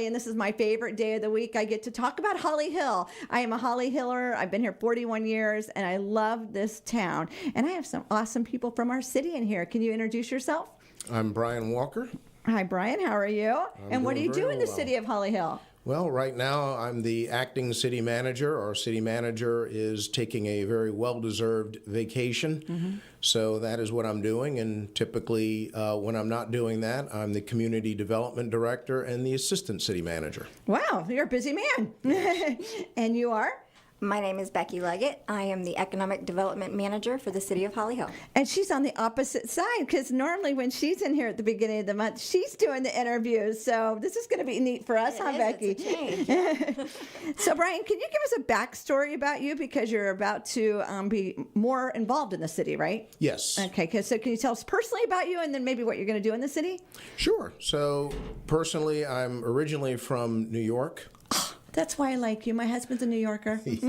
And this is my favorite day of the week. I get to talk about Holly Hill. I am a Holly Hiller. I've been here 41 years, and I love this town. And I have some awesome people from our city in here. Can you introduce yourself? I'm Brian Walker. Hi, Brian. How are you? And what do you do in the city of Holly Hill? Well, right now I'm the acting city manager. Our city manager is taking a very well-deserved vacation. So that is what I'm doing. And typically when I'm not doing that, I'm the community development director and the assistant city manager. Wow, you're a busy man. And you are? My name is Becky Leggett. I am the Economic Development Manager for the City of Holly Hill. And she's on the opposite side because normally when she's in here at the beginning of the month, she's doing the interviews. So this is going to be neat for us, huh, Becky? It's a change. So, Brian, can you give us a backstory about you because you're about to be more involved in the city, right? Yes. Okay, so can you tell us personally about you and then maybe what you're going to do in the city? Sure. So personally, I'm originally from New York. That's why I like you. My husband's a New Yorker. Yes.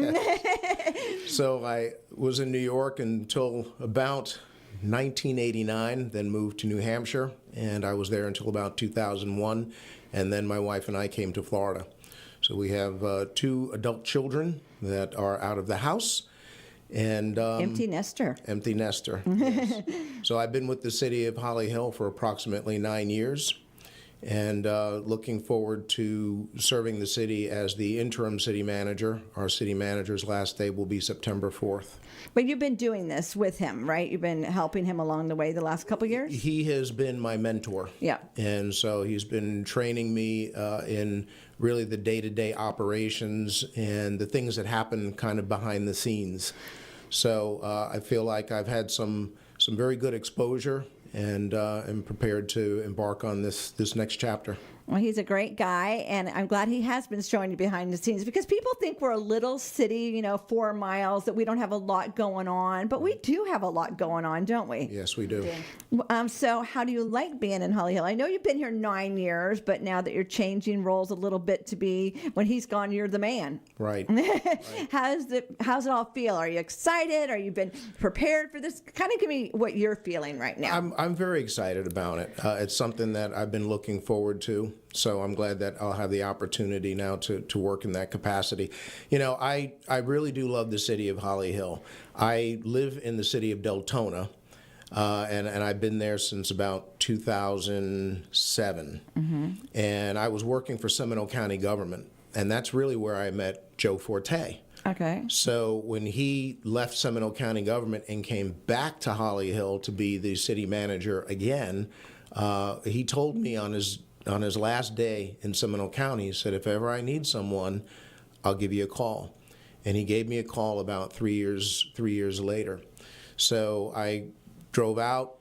So I was in New York until about 1989, then moved to New Hampshire, and I was there until about 2001, and then my wife and I came to Florida. So we have 2 adult children that are out of the house. And Empty nester. Empty nester, yes. So I've been with the city of Holly Hill for approximately 9 years. And looking forward to serving the city as the interim city manager. Our city manager's last day will be September 4th. But you've been doing this with him, right? You've been helping him along the way the last couple of years? He has been my mentor. Yeah. And so he's been training me in really the day-to-day operations and the things that happen kind of behind the scenes. So I feel like I've had some very good exposure and am prepared to embark on this next chapter. Well, he's a great guy, and I'm glad he has been showing you behind the scenes because people think we're a little city, 4 miles, that we don't have a lot going on, but we do have a lot going on, don't we? Yes, we do. So how do you like being in Holly Hill? I know you've been here 9 years, but now that you're changing roles a little bit to be, when he's gone, you're the man. Right. How's it all feel? Are you excited? Are you been prepared for this? Kind of give me what you're feeling right now. I'm very excited about it. It's something that I've been looking forward to. So I'm glad that I'll have the opportunity now to work in that capacity. I really do love the city of Holly Hill. I live in the city of Deltona, and I've been there since about 2007. And I was working for Seminole County government, and that's really where I met Joe Forte. Okay. So when he left Seminole County government and came back to Holly Hill to be the city manager again, he told me on his last day in Seminole County, he said, if ever I need someone, I'll give you a call. And he gave me a call about 3 years later. So I drove out,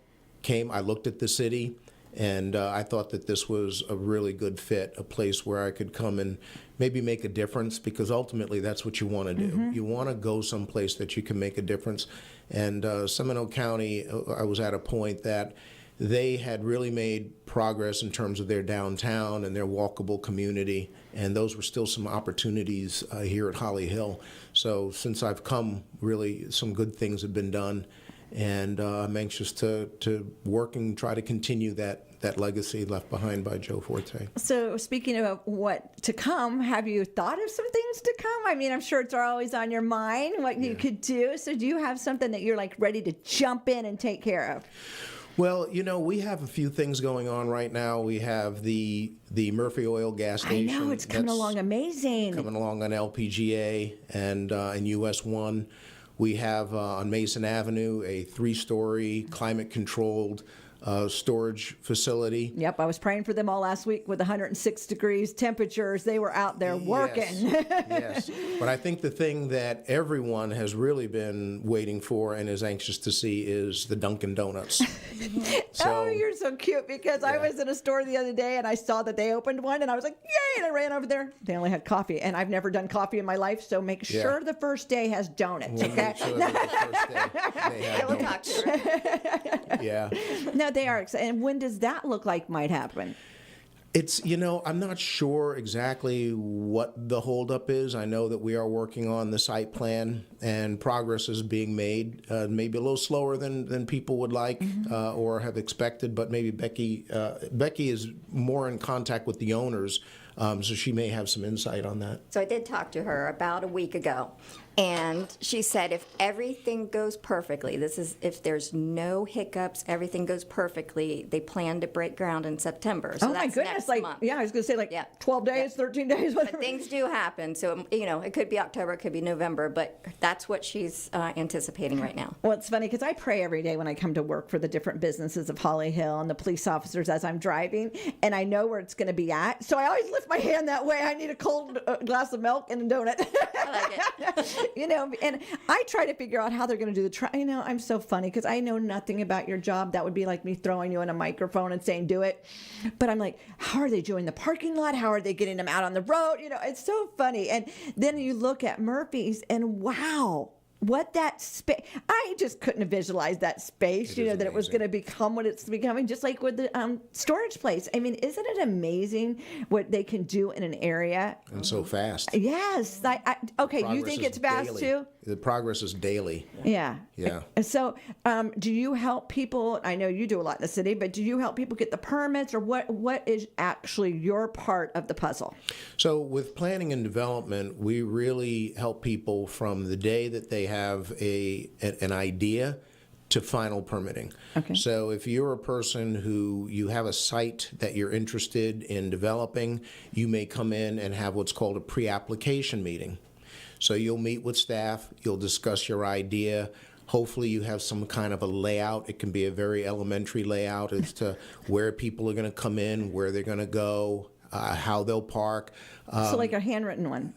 I looked at the city, and I thought that this was a really good fit, a place where I could come and maybe make a difference, because ultimately that's what you want to do. You want to go someplace that you can make a difference. And Seminole County, I was at a point that they had really made progress in terms of their downtown and their walkable community, and those were still some opportunities here at Holly Hill. So since I've come, really some good things have been done, and I'm anxious to work and try to continue that legacy left behind by Joe Forte. So speaking of what to come, have you thought of some things to come? I mean, I'm sure it's always on your mind what you could do. So do you have something that you're like ready to jump in and take care of? Well, we have a few things going on right now. We have the Murphy Oil gas station. I know, it's coming along amazing. Coming along on LPGA and US 1. We have on Mason Avenue a 3-story climate-controlled storage facility. Yep, I was praying for them all last week with 106 degrees temperatures. They were out there working. Yes. But I think the thing that everyone has really been waiting for and is anxious to see is the Dunkin' Donuts. Oh, you're so cute, because I was in a store the other day and I saw that they opened one and I was like, yay, and I ran over there. They only had coffee, and I've never done coffee in my life, so make sure the first day has donuts, okay? Make sure that the first day they have We'll talk to her. Yeah. No, they are excited. And when does that look like might happen? It's, I'm not sure exactly what the holdup is. I know that we are working on the site plan and progress is being made, maybe a little slower than people would like or have expected, but maybe Becky is more in contact with the owners So she may have some insight on that. So I did talk to her about a week ago, and she said if everything goes perfectly, this is if there's no hiccups, everything goes perfectly, they plan to break ground in September. So Oh my that's goodness! next Like, month. yeah, I was going to say like Yeah. 12 days, 13 days, whatever. But things do happen, so it could be October, it could be November, but that's what she's anticipating right now. Well, it's funny because I pray every day when I come to work for the different businesses of Holly Hill and the police officers as I'm driving, and I know where it's going to be at. So I always lift my hand that way. I need a cold glass of milk and a donut. I like it. And I try to figure out how they're going to do the try. I'm so funny because I know nothing about your job. That would be like me throwing you in a microphone and saying, do it. But I'm like, how are they doing the parking lot? How are they getting them out on the road? It's so funny. And then you look at Murphy's and wow, what that space, I just couldn't have visualized that space, It is that it was amazing. going to become what it's becoming, just like with the storage place. I mean, isn't it amazing what they can do in an area? And so fast. Yes. Okay, you Progress think is it's fast daily. too? The progress is daily. Yeah. Yeah. So, do you help people? I know you do a lot in the city, but do you help people get the permits, or what is actually your part of the puzzle? So with planning and development, we really help people from the day that they have an idea to final permitting. Okay. So if you're a person who you have a site that you're interested in developing, you may come in and have what's called a pre-application meeting. So you'll meet with staff, you'll discuss your idea. Hopefully you have some kind of a layout. It can be a very elementary layout as to where people are going to come in, where they're going to go, how they'll park. So, like a handwritten one.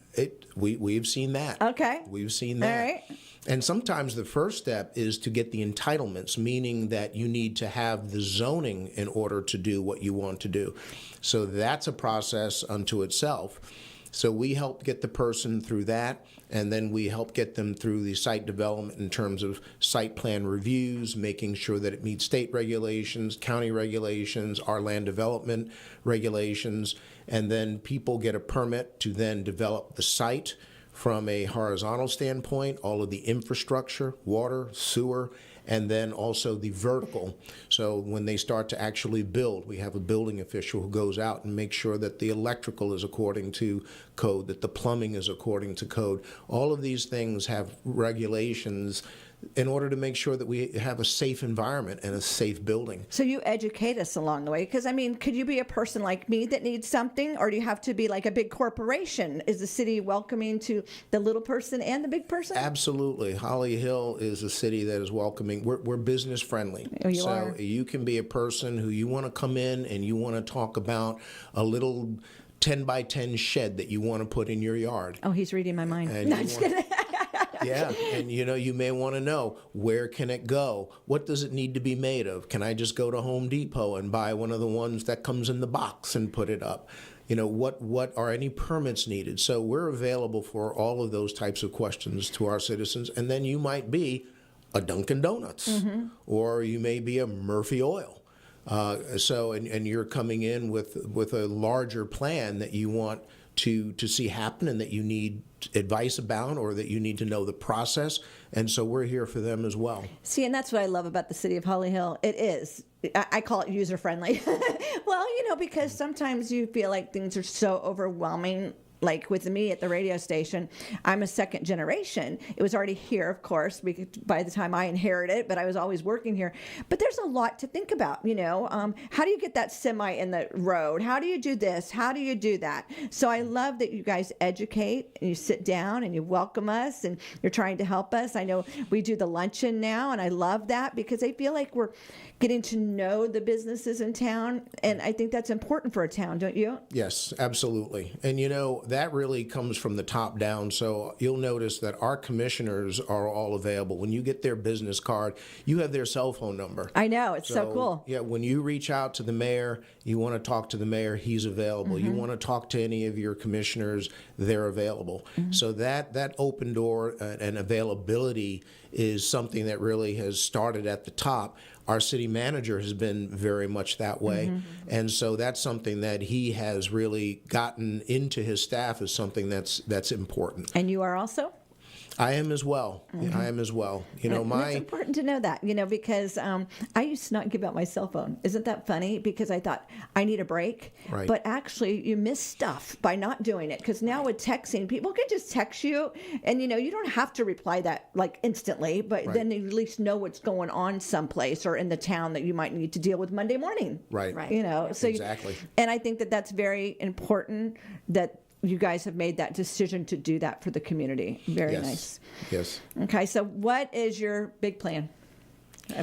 We've seen that. Okay. We've seen that. All right. And sometimes the first step is to get the entitlements, meaning that you need to have the zoning in order to do what you want to do. So that's a process unto itself. So we help get the person through that, and then we help get them through the site development in terms of site plan reviews, making sure that it meets state regulations, county regulations, our land development regulations, and then people get a permit to then develop the site from a horizontal standpoint, all of the infrastructure, water, sewer, and then also the vertical. So when they start to actually build, we have a building official who goes out and makes sure that the electrical is according to code, that the plumbing is according to code. All of these things have regulations in order to make sure that we have a safe environment and a safe building. So you educate us along the way, because could you be a person like me that needs something, or do you have to be like a big corporation? Is the city welcoming to the little person and the big person? Absolutely. Holly Hill is a city that is welcoming. We're business friendly. Oh, you so are. you can be a person who you want to come in and you want to talk about a little 10 by 10 shed that you want to put in your yard. Oh, he's reading my mind. And No, you I'm just want- kidding. Yeah, and you may want to know, where can it go? What does it need to be made of? Can I just go to Home Depot and buy one of the ones that comes in the box and put it up? What are any permits needed? So we're available for all of those types of questions to our citizens. And then you might be a Dunkin' Donuts, or you may be a Murphy Oil. And you're coming in with a larger plan that you want to see happen and that you need advice about, or that you need to know the process. And so we're here for them as well. See, and that's what I love about the city of Holly Hill. It is. I call it user friendly. Well, because sometimes you feel like things are so overwhelming. Like with me at the radio station, I'm a second generation. It was already here, of course, by the time I inherited it, but I was always working here. But there's a lot to think about, How do you get that semi in the road? How do you do this? How do you do that? So I love that you guys educate and you sit down and you welcome us and you're trying to help us. I know we do the luncheon now, and I love that because I feel like we're getting to know the businesses in town, and I think that's important for a town, don't you? Yes, absolutely. And that really comes from the top down. So you'll notice that our commissioners are all available. When you get their business card, you have their cell phone number. I know, it's so cool. Yeah, when you reach out to the mayor, you want to talk to the mayor, he's available. You want to talk to any of your commissioners, they're available. So that open door and availability is something that really has started at the top. Our city manager has been very much that way. And so that's something that he has really gotten into his staff as something that's important. And you are also? I am as well. I am as well. You know, It's important to know that, because I used to not give out my cell phone. Isn't that funny? Because I thought I need a break. Right. But actually, you miss stuff by not doing it. Because now with texting, people can just text you, and you don't have to reply that like instantly. But Right. then you at least know what's going on someplace or in the town that you might need to deal with Monday morning. Right. Right. So Exactly. And I think that that's very important that you guys have made that decision to do that for the community. Very Yes. nice. Yes. Okay, so what is your big plan?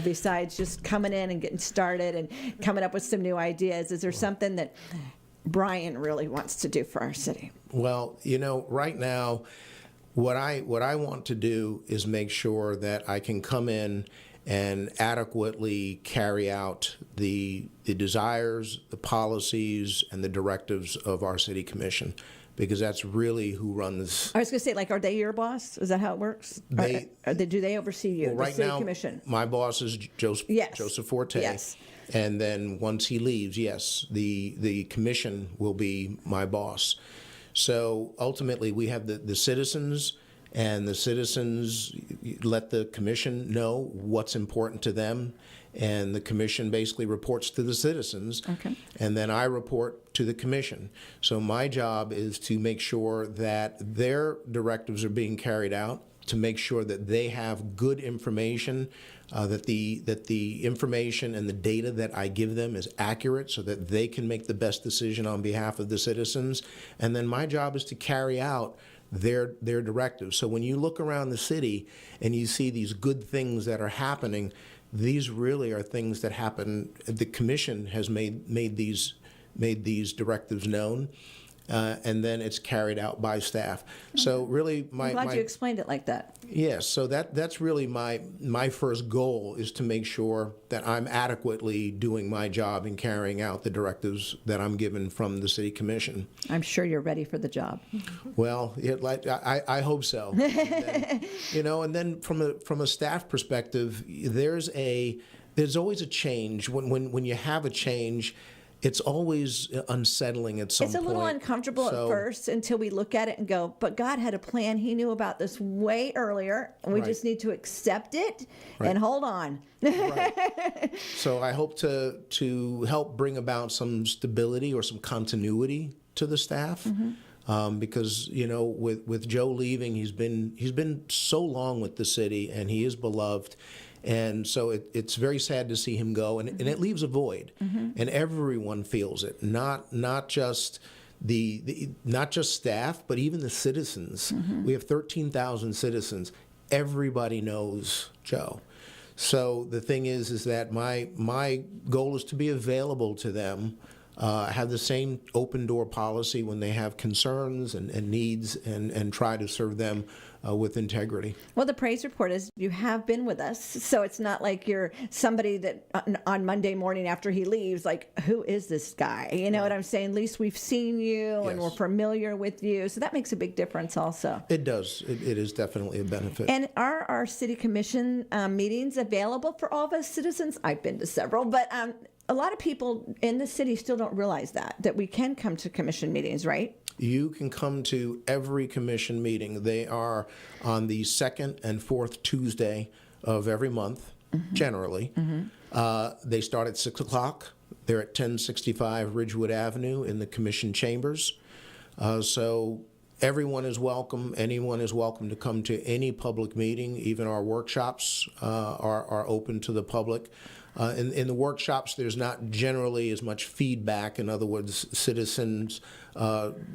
Besides just coming in and getting started and coming up with some new ideas, is there something that Brian really wants to do for our city? Well, right now, what I want to do is make sure that I can come in and adequately carry out the desires, the policies, and the directives of our city commission, because that's really who runs. I was going to say, are they your boss? Is that how it works? Do they oversee you, Well, the right city now, commission? my boss is Yes. Joseph Forte. Yes. And then once he leaves, yes, the commission will be my boss. So ultimately, we have the citizens, and the citizens let the commission know what's important to them, and the commission basically reports to the citizens. Okay. And then I report to the commission. So my job is to make sure that their directives are being carried out, to make sure that they have good information, that the information and the data that I give them is accurate, so that they can make the best decision on behalf of the citizens. And then my job is to carry out their directives. So when you look around the city and you see these good things that are happening, these really are things that happen. The commission has made these directives known, and then it's carried out by staff. So really, I'm glad you explained it like that. Yes, so that's really my first goal, is to make sure that I'm adequately doing my job in carrying out the directives that I'm given from the city commission. I'm sure you're ready for the job. Well, I hope so. And then from a staff perspective, there's always a change. When you have a change, it's always unsettling at some point. It's a little uncomfortable at first until we look at it and go, but God had a plan. He knew about this way earlier, and we Right. just need to accept it Right. and hold on. Right. So I hope to help bring about some stability or some continuity to the staff. Because with Joe leaving, he's been so long with the city, and he is beloved. And so it's very sad to see him go, and it leaves a void, and everyone feels it. Not just not just staff, but even the citizens. We have 13,000 citizens. Everybody knows Joe. So the thing is that my goal is to be available to them. Have the same open door policy when they have concerns and needs, and try to serve them with integrity. Well, the praise report is you have been with us, so it's not like you're somebody that on Monday morning after he leaves, like, who is this guy? You know what I'm saying? At least we've seen you, and Yes. we're familiar with you, so that makes a big difference also. It does. It is definitely a benefit. And are our city commission meetings available for all of us citizens? I've been to several, but a lot of people in the city still don't realize that we can come to commission meetings, right? You can come to every commission meeting. They are on the second and fourth Tuesday of every month, generally. They start at 6 o'clock. They're at 1065 Ridgewood Avenue in the commission chambers. So everyone is welcome. Anyone is welcome to come to any public meeting. Even our workshops are open to the public. In the workshops, there's not generally as much feedback. In other words, citizens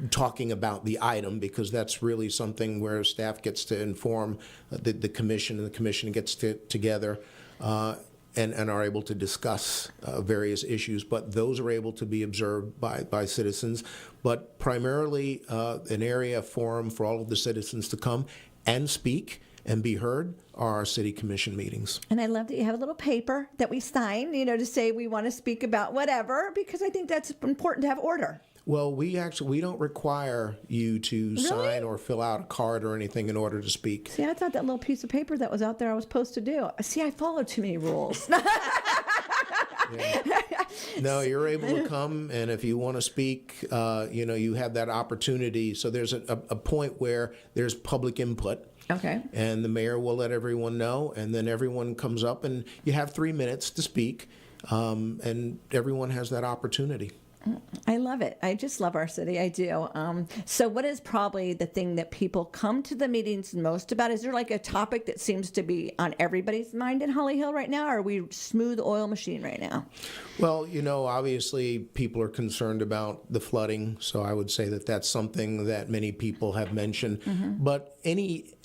talking about the item, because that's really something where staff gets to inform the commission, and the commission gets together and are able to discuss various issues. But those are able to be observed by citizens. But primarily an area, forum for all of the citizens to come and speak and be heard are our city commission meetings. And I love that you have a little paper that we sign, to say we want to speak about whatever, because I think that's important to have order. Well, we don't require you to sign or fill out a card or anything in order to speak. See, I thought that little piece of paper that was out there I was supposed to do. See, I follow too many rules. No, you're able to come, and if you want to speak, you have that opportunity. So there's a point where there's public input. Okay. And the mayor will let everyone know, and then everyone comes up, and you have 3 minutes to speak, and everyone has that opportunity. I love it. I just love our city. I do. So what is probably the thing that people come to the meetings most about? Is there like a topic that seems to be on everybody's mind in Holly Hill right now? Or are we smooth oil machine right now? Well, obviously people are concerned about the flooding, so I would say that that's something that many people have mentioned. Mm-hmm. But any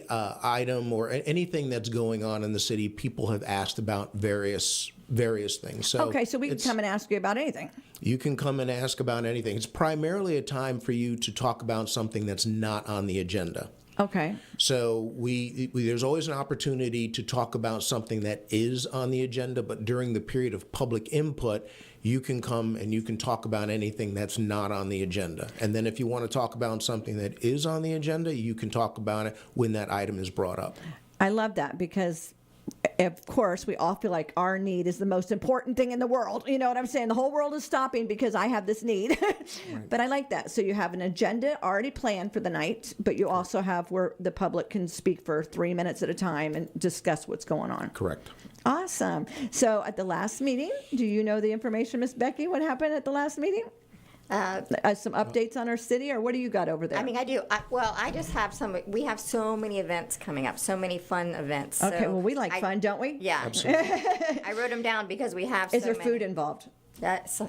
item or anything that's going on in the city, people have asked about various things. So okay, so we can come and ask you about anything. You can come and ask about anything. It's primarily a time for you to talk about something that's not on the agenda. Okay. So there's always an opportunity to talk about something that is on the agenda, but during the period of public input, you can come and you can talk about anything that's not on the agenda. And then if you want to talk about something that is on the agenda, you can talk about it when that item is brought up. I love that because, of course, we all feel like our need is the most important thing in the world. You know what I'm saying? The whole world is stopping because I have this need. Right. But I like that. So you have an agenda already planned for the night, but you also have where the public can speak for 3 minutes at a time and discuss what's going on. Correct. Awesome. So at the last meeting, do you know the information, Miss Becky, what happened at the last meeting? Some updates on our city, or what do you got over there? I mean, I do. I just have we have so many events coming up, so many fun events. Okay, so well, we like fun, don't we? Yeah. Absolutely. I wrote them down because we have Is so there many. food involved? Yes.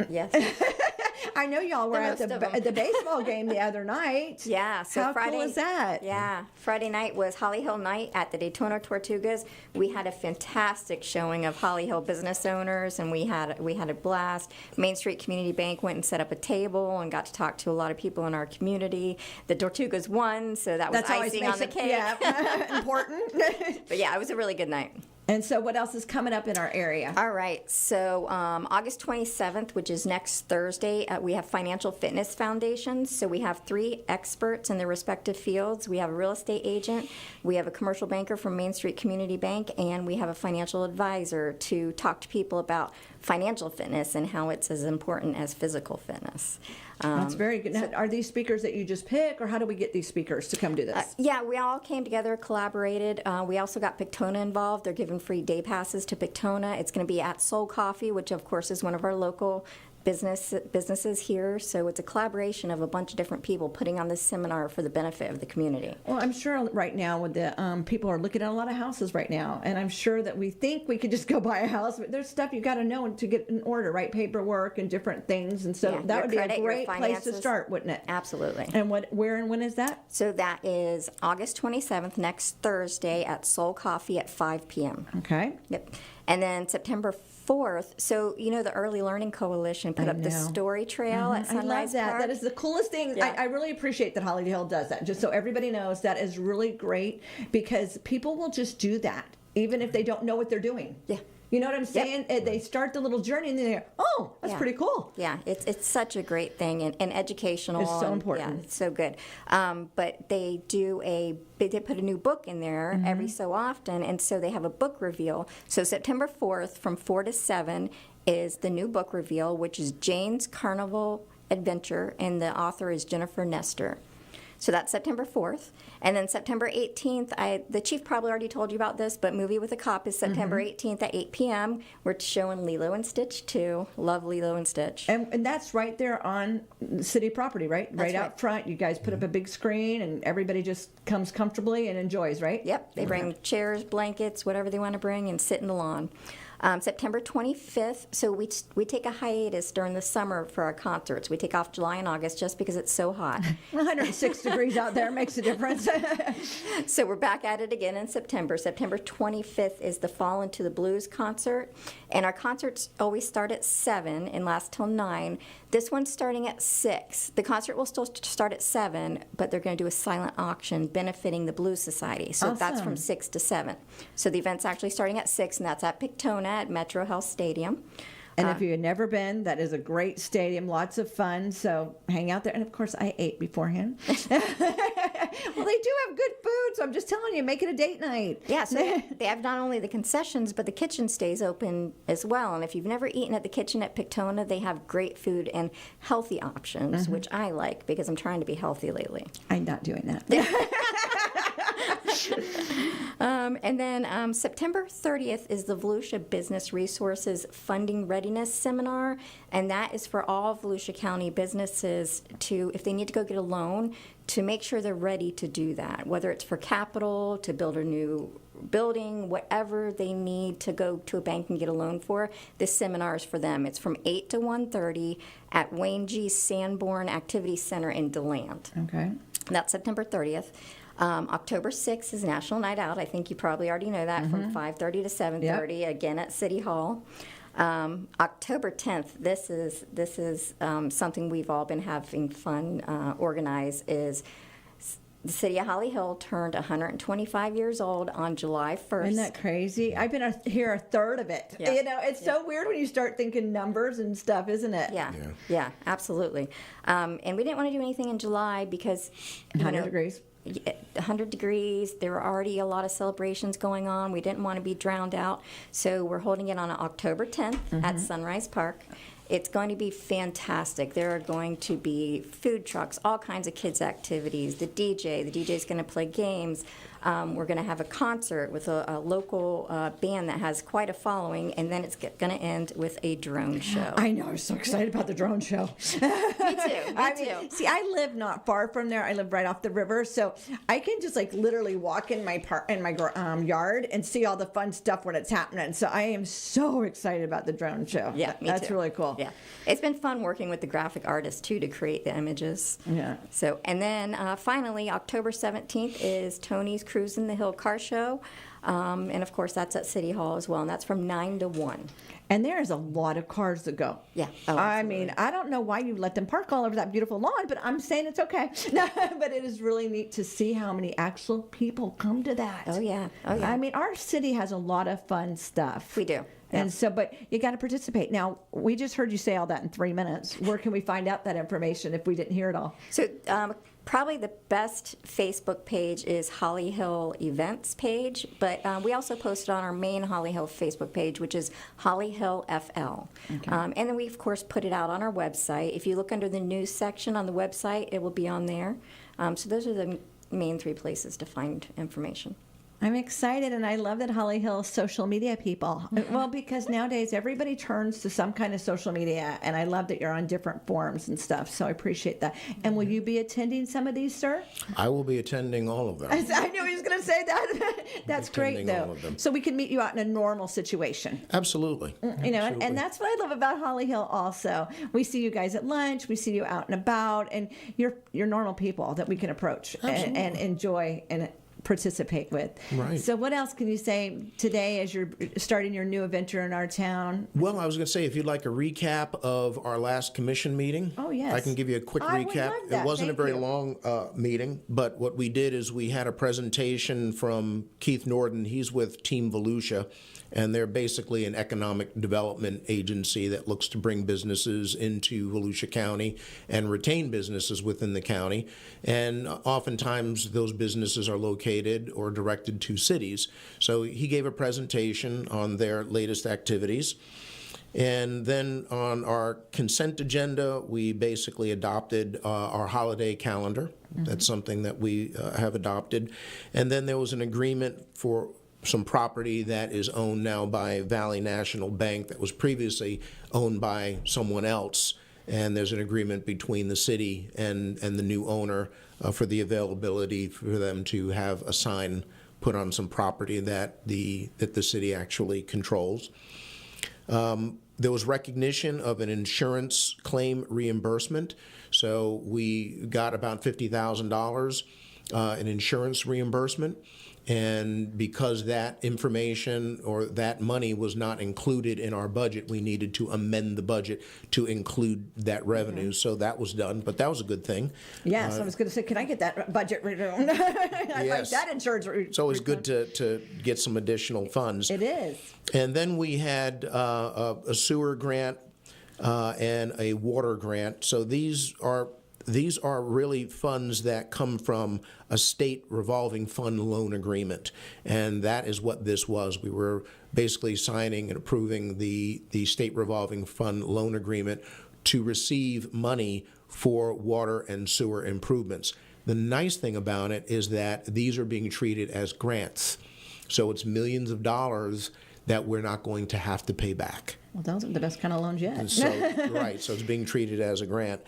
I know y'all were at the baseball game the other night. Yeah. So how Friday, cool is that? Yeah. Friday night was Holly Hill night at the Daytona Tortugas. We had a fantastic showing of Holly Hill business owners, and we had a blast. Main Street Community Bank went and set up a table and got to talk to a lot of people in our community. The Tortugas won, so that was That's icing on the cake. Yeah, important. But yeah, it was a really good night. And so what else is coming up in our area? All right. So August 27th, which is next Thursday, we have Financial Fitness Foundations. So we have 3 experts in their respective fields. We have a real estate agent, we have a commercial banker from Main Street Community Bank, and we have a financial advisor to talk to people about financial fitness and how it's as important as physical fitness. That's very good. Now, are these speakers that you just pick, or how do we get these speakers to come do this? Yeah, we all came together, collaborated. We also got Pictona involved. They're giving free day passes to Pictona. It's going to be at Soul Coffee, which of course is one of our local businesses here. So it's a collaboration of a bunch of different people putting on this seminar for the benefit of the community. Well, I'm sure right now with the people are looking at a lot of houses right now, and I'm sure that we think we could just go buy a house, but there's stuff you got to know to get in order, right? Paperwork and different things, and so that would be a great place to start, wouldn't it? Absolutely. And where and when is that? So that is August 27th, next Thursday at Soul Coffee at 5 p.m. Okay. Yep. And then September 4th, so the Early Learning Coalition put up the story trail at Sunrise I love that. Park. That is the coolest thing. Yeah. I really appreciate that Holly Hill does that. Just so everybody knows, that is really great because people will just do that even if they don't know what they're doing. Yeah. You know what I'm saying? Yep. They start the little journey and they're, oh, that's pretty cool. Yeah, it's such a great thing and educational. It's so important. Yeah, it's so good. But they put a new book in there every so often, and so they have a book reveal. So September 4th from 4 to 7 is the new book reveal, which is Jane's Carnival Adventure, and the author is Jennifer Nestor. So that's September 4th. And then September 18th, the chief probably already told you about this, but Movie with a Cop is September 18th at 8 p.m. We're showing Lilo and Stitch 2. Love Lilo and Stitch. And that's right there on city property, right? Right out front. You guys put up a big screen and everybody just comes comfortably and enjoys, right? Yep. They bring chairs, blankets, whatever they want to bring, and sit in the lawn. September 25th, so we take a hiatus during the summer for our concerts. We take off July and August just because it's so hot. 106 degrees out there makes a difference. So we're back at it again in September. September 25th is the Fall into the Blues concert. And our concerts always start at 7 and last till 9. This one's starting at 6. The concert will still start at 7, but they're going to do a silent auction benefiting the Blues Society. So that's from 6 to 7. So the event's actually starting at 6, and that's at Pictona at Metro Health Stadium. And if you had never been, that is a great stadium, lots of fun. So hang out there. And of course, I ate beforehand. Well, they do have good food, so I'm just telling you, make it a date night. Yeah, so they have not only the concessions, but the kitchen stays open as well. And if you've never eaten at the kitchen at Pictona, they have great food and healthy options, which I like because I'm trying to be healthy lately. I'm not doing that. And then September 30th is the Volusia Business Resources Funding Readiness Seminar, and that is for all Volusia County businesses to, if they need to go get a loan, to make sure they're ready to do that, whether it's for capital, to build a new building, whatever they need to go to a bank and get a loan for. This seminar is for them. It's from 8 to 1:30 at Wayne G. Sanborn Activity Center in DeLand. Okay. That's September 30th. October 6th is National Night Out. I think you probably already know that, from 5:30 to 7:30, again at City Hall. October 10th, this is something we've all been having fun organize, is the city of Holly Hill turned 125 years old on July 1st. Isn't that crazy? I've been here a third of it. Yeah. You know, it's so weird when you start thinking numbers and stuff, isn't it? Yeah, absolutely. And we didn't want to do anything in July because 100 degrees. 100 degrees. There were already a lot of celebrations going on. We didn't want to be drowned out. So we're holding it on October 10th at Sunrise Park. It's going to be fantastic. There are going to be food trucks, all kinds of kids' activities. The DJ's going to play games. We're going to have a concert with a local band that has quite a following, and then it's going to end with a drone show. I know. I'm so excited about the drone show. Me too. See, I live not far from there. I live right off the river, so I can just like literally walk in my yard and see all the fun stuff when it's happening. So I am so excited about the drone show. Yeah, me That's too. really cool. Yeah, it's been fun working with the graphic artists too to create the images. Yeah. So, and then finally, October 17th is Tony's Cruise in the Hill Car Show, and of course that's at City Hall as well, and that's from 9 to 1. And there's a lot of cars that go. Yeah. Oh, I absolutely. mean, I don't know why you let them park all over that beautiful lawn, but I'm saying it's okay. No, but it is really neat to see how many actual people come to that. Oh yeah. I mean, our city has a lot of fun stuff. We do. And so, but you got to participate. Now, we just heard you say all that in 3 minutes. Where can we find out that information if we didn't hear it all? So probably the best Facebook page is Holly Hill Events page, but we also post it on our main Holly Hill Facebook page, which is Holly Hill FL. Okay. And then we, of course, put it out on our website. If you look under the news section on the website, it will be on there. So those are the main 3 places to find information. I'm excited, and I love that Holly Hill social media people. Well, because nowadays everybody turns to some kind of social media, and I love that you're on different forums and stuff, so I appreciate that. And will you be attending some of these, sir? I will be attending all of them. I knew he was going to say that. That's great, Attending all though. of them. So we can meet you out in a normal situation. Absolutely. You know, Absolutely. and that's what I love about Holly Hill also. We see you guys at lunch, we see you out and about, and you're normal people that we can approach and enjoy and participate with. Right. So what else can you say today as you're starting your new adventure in our town? Well, I was going to say, if you'd like a recap of our last commission meeting, Oh, yes. I can give you a quick I would recap. love that. It wasn't Thank a very you. long meeting, but what we did is we had a presentation from Keith Norden. He's with Team Volusia, and they're basically an economic development agency that looks to bring businesses into Volusia County and retain businesses within the county. And oftentimes those businesses are located or directed to cities. So he gave a presentation on their latest activities. And then on our consent agenda, we basically adopted our holiday calendar. That's something that we have adopted. And then there was an agreement for some property that is owned now by Valley National Bank that was previously owned by someone else. And there's an agreement between the city and the new owner for the availability for them to have a sign put on some property that the city actually controls. There was recognition of an insurance claim reimbursement. So we got about $50,000 in insurance reimbursement. And because that information or that money was not included in our budget, we needed to amend the budget to include that revenue. So that was done, but that was a good thing. Yes, I was going to say, can I get that budget reduced? I like Yes. that insurance. It's always good to get some additional funds. It is. And then we had a sewer grant and a water grant. So these are these are really funds that come from a state revolving fund loan agreement, and that is what this was. We were basically signing and approving the state revolving fund loan agreement to receive money for water and sewer improvements. The nice thing about it is that these are being treated as grants. So it's millions of dollars that we're not going to have to pay back. Well, those are the best kind of loans yet. So, right, so it's being treated as a grant.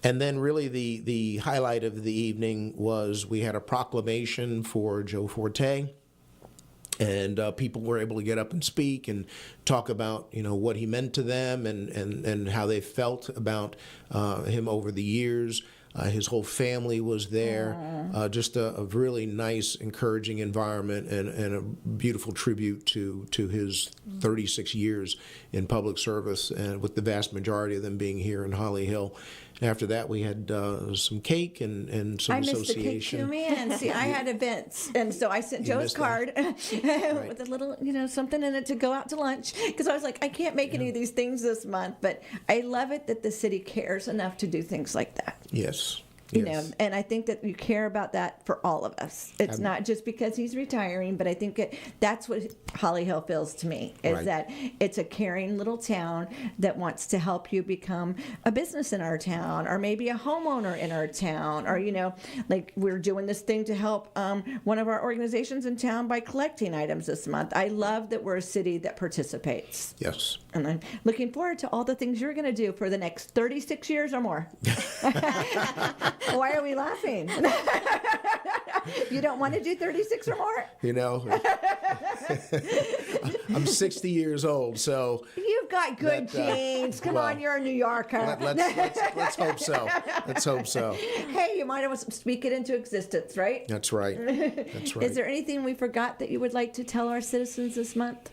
And then really the highlight of the evening was we had a proclamation for Joe Forte. And people were able to get up and speak and talk about, what he meant to them and how they felt about him over the years. His whole family was there. Just a really nice, encouraging environment and a beautiful tribute to his 36 years in public service, and with the vast majority of them being here in Holly Hill. After that, we had some cake and some I missed association. the cake too, man. See, I had events, and so I sent Joe's card with a little, something in it to go out to lunch, because I was like, I can't make any of these things this month, but I love it that the city cares enough to do things like that. Yes. And I think that you care about that for all of us. It's not just because he's retiring, but I think that's what Holly Hill feels to me, is that it's a caring little town that wants to help you become a business in our town, or maybe a homeowner in our town, or, like we're doing this thing to help one of our organizations in town by collecting items this month. I love that we're a city that participates. Yes. And I'm looking forward to all the things you're going to do for the next 36 years or more. Why are we laughing? You don't want to do 36 or more? I'm 60 years old, so you've got good genes. Come on, you're a New Yorker. Let's hope so. Let's hope so. Hey, you might as well speak it into existence, right? That's right. That's right. Is there anything we forgot that you would like to tell our citizens this month?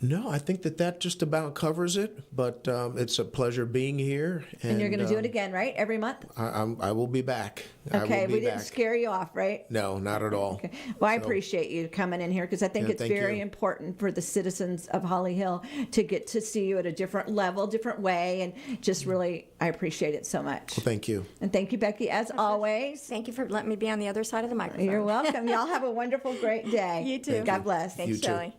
No, I think that just about covers it, but it's a pleasure being here. And you're going to do it again, right? Every month? I will be back. Okay, we didn't scare you off, right? No, not at all. Okay. Well, I appreciate you coming in here, because I think it's very important for the citizens of Holly Hill to get to see you at a different level, different way, and just really, I appreciate it so much. Well, thank you. And thank you, Becky, as always. Thank you for letting me be on the other side of the microphone. You're welcome. Y'all have a wonderful, great day. You too. God bless. Thanks, You too. Shelley.